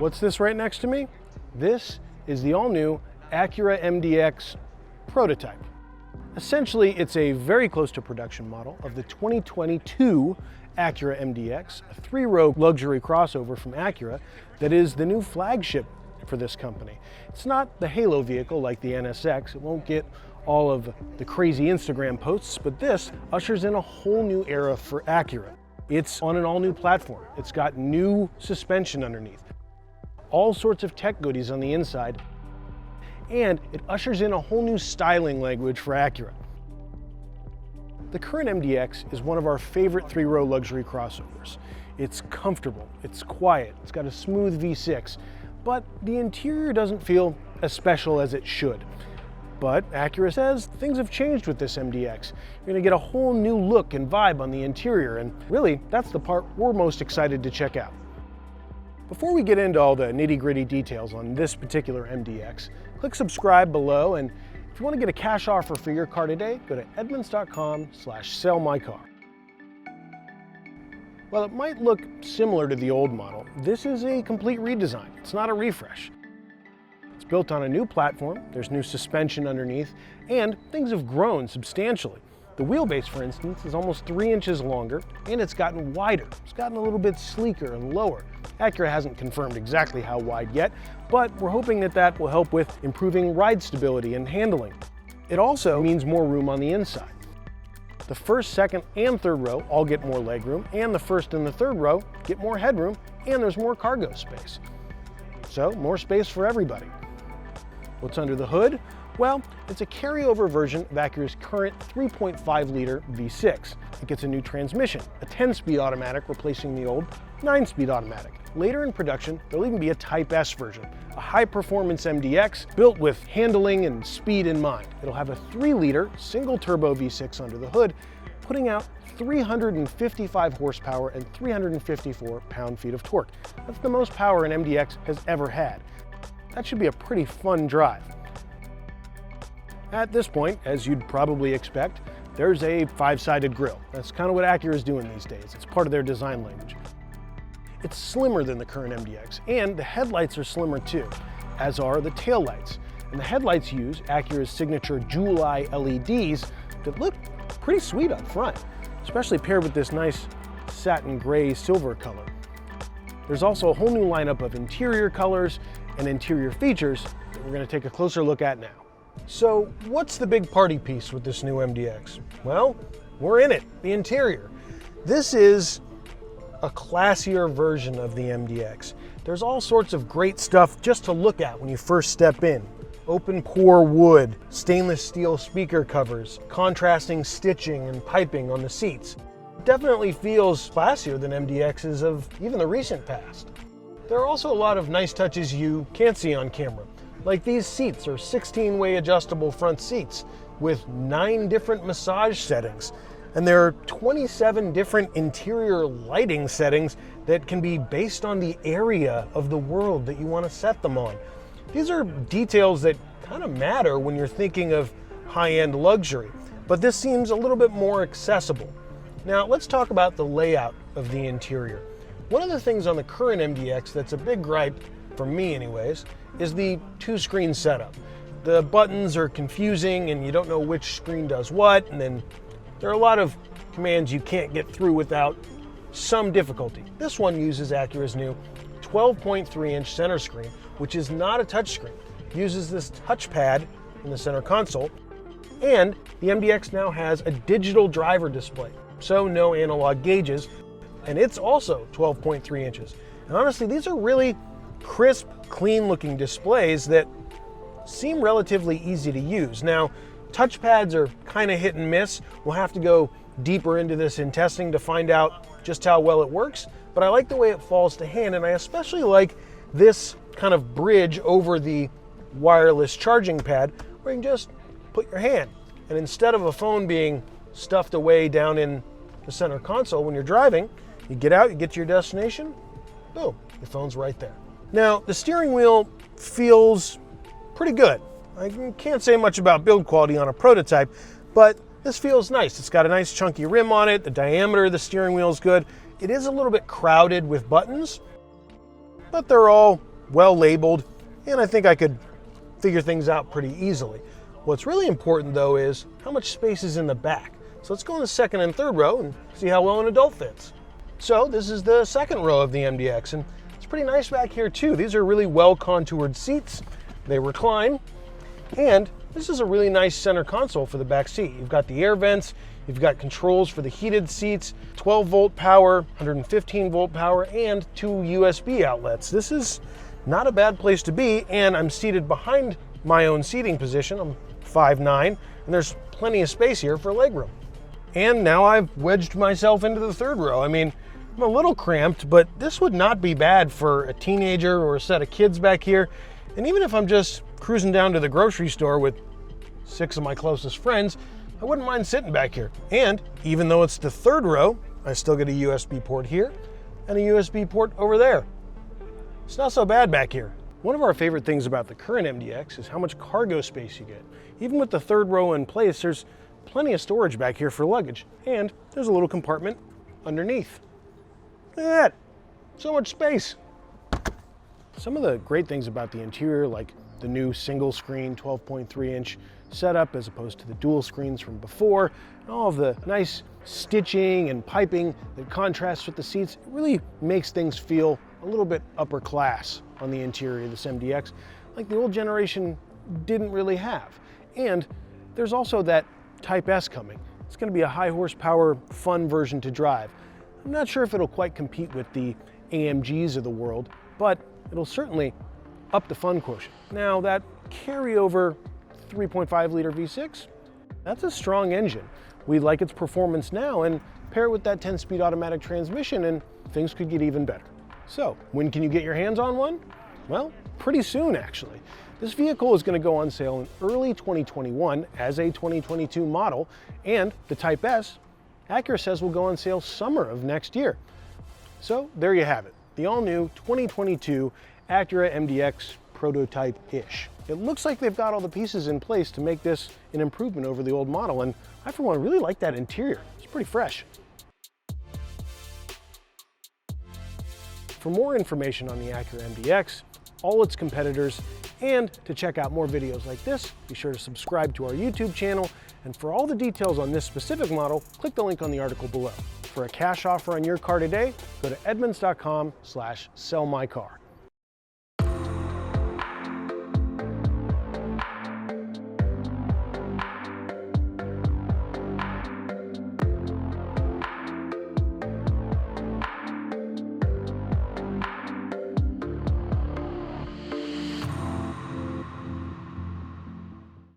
What's this right next to me? This is the all-new Acura MDX prototype. Essentially, it's a very close to production model of the 2022 Acura MDX, a three-row luxury crossover from Acura that is the new flagship for this company. It's not the halo vehicle like the NSX. It won't get all of the crazy Instagram posts, but this ushers in a whole new era for Acura. It's on an all-new platform. It's got new suspension underneath, all sorts of tech goodies on the inside, and it ushers in a whole new styling language for Acura. The current MDX is one of our favorite three-row luxury crossovers. It's comfortable, it's quiet, it's got a smooth V6, but the interior doesn't feel as special as it should. But Acura says things have changed with this MDX. You're gonna get a whole new look and vibe on the interior, and really, that's the part we're most excited to check out. Before we get into all the nitty-gritty details on this particular MDX, click subscribe below, and if you want to get a cash offer for your car today, go to edmunds.com/sellmycar. While it might look similar to the old model, this is a complete redesign. It's not a refresh. It's built on a new platform, there's new suspension underneath, and things have grown substantially. The wheelbase, for instance, is almost 3 inches longer, and it's gotten wider. It's gotten a little bit sleeker and lower. Acura hasn't confirmed exactly how wide yet, but we're hoping that that will help with improving ride stability and handling. It also means more room on the inside. The first, second, and third row all get more legroom, and the first and the third row get more headroom, and there's more cargo space. So, more space for everybody. What's under the hood? Well, it's a carryover version of Acura's current 3.5-liter V6. It gets a new transmission, a 10-speed automatic replacing the old 9-speed automatic. Later in production, there'll even be a Type S version, a high-performance MDX built with handling and speed in mind. It'll have a 3-liter single-turbo V6 under the hood, putting out 355 horsepower and 354 pound-feet of torque. That's the most power an MDX has ever had. That should be a pretty fun drive. At this point, as you'd probably expect, there's a 5-sided grille. That's kind of what Acura is doing these days. It's part of their design language. It's slimmer than the current MDX, and the headlights are slimmer too, as are the taillights. And the headlights use Acura's signature Jewel Eye LEDs that look pretty sweet up front, especially paired with this nice satin gray silver color. There's also a whole new lineup of interior colors and interior features that we're going to take a closer look at now. So what's the big party piece with this new MDX? Well, we're in it, the interior. This is a classier version of the MDX. There's all sorts of great stuff just to look at when you first step in. Open pore wood, stainless steel speaker covers, contrasting stitching and piping on the seats. It definitely feels classier than MDXs of even the recent past. There are also a lot of nice touches you can't see on camera. Like these seats are 16-way adjustable front seats with 9 different massage settings. And there are 27 different interior lighting settings that can be based on the area of the world that you want to set them on. These are details that kind of matter when you're thinking of high-end luxury, but this seems a little bit more accessible. Now let's talk about the layout of the interior. One of the things on the current MDX that's a big gripe, for me anyways, is the 2-screen setup. The buttons are confusing and you don't know which screen does what, and then there are a lot of commands you can't get through without some difficulty. This one uses Acura's new 12.3-inch center screen, which is not a touchscreen. It uses this touchpad in the center console, and the MDX now has a digital driver display, so no analog gauges, and it's also 12.3 inches. And honestly, these are really crisp, clean-looking displays that seem relatively easy to use. Now, touchpads are kind of hit and miss. We'll have to go deeper into this in testing to find out just how well it works, but I like the way it falls to hand, and I especially like this kind of bridge over the wireless charging pad where you can just put your hand, and instead of a phone being stuffed away down in the center console when you're driving, you get out, you get to your destination, boom, your phone's right there. Now, the steering wheel feels pretty good. I can't say much about build quality on a prototype, but this feels nice. It's got a nice chunky rim on it. The diameter of the steering wheel is good. It is a little bit crowded with buttons, but they're all well labeled, and I think I could figure things out pretty easily. What's really important though is how much space is in the back. So let's go in the second and third row and see how well an adult fits. So this is the second row of the MDX, and it's pretty nice back here too. These are really well contoured seats. They recline, and this is a really nice center console for the back seat. You've got the air vents, you've got controls for the heated seats, 12 volt power, 115 volt power, and 2 USB outlets. This is not a bad place to be, and I'm seated behind my own seating position. I'm 5'9", and there's plenty of space here for legroom. And now I've wedged myself into the third row. I mean, I'm a little cramped, but this would not be bad for a teenager or a set of kids back here. And even if I'm just cruising down to the grocery store with 6 of my closest friends, I wouldn't mind sitting back here. And even though it's the third row, I still get a USB port here and a USB port over there. It's not so bad back here. One of our favorite things about the current MDX is how much cargo space you get. Even with the third row in place, there's plenty of storage back here for luggage, and there's a little compartment underneath. Look at that, so much space. Some of the great things about the interior, like the new single screen 12.3-inch setup as opposed to the dual screens from before, and all of the nice stitching and piping that contrasts with the seats, it really makes things feel a little bit upper class on the interior of this MDX, like the old generation didn't really have. And there's also that Type S coming. It's going to be a high horsepower, fun version to drive. I'm not sure if it'll quite compete with the AMGs of the world, but it'll certainly up the fun quotient. Now that carryover 3.5 liter V6, that's a strong engine. We like its performance now, and pair it with that 10-speed automatic transmission and things could get even better. So when can you get your hands on one? Well, pretty soon actually. This vehicle is going to go on sale in early 2021 as a 2022 model, and the Type S, Acura says, will go on sale summer of next year. So there you have it, the all-new 2022 Acura MDX prototype-ish. It looks like they've got all the pieces in place to make this an improvement over the old model, and I for one really like that interior. It's pretty fresh. For more information on the Acura MDX, all its competitors, and to check out more videos like this, be sure to subscribe to our YouTube channel. And for all the details on this specific model, click the link on the article below. For a cash offer on your car today, go to edmunds.com/sellmycar.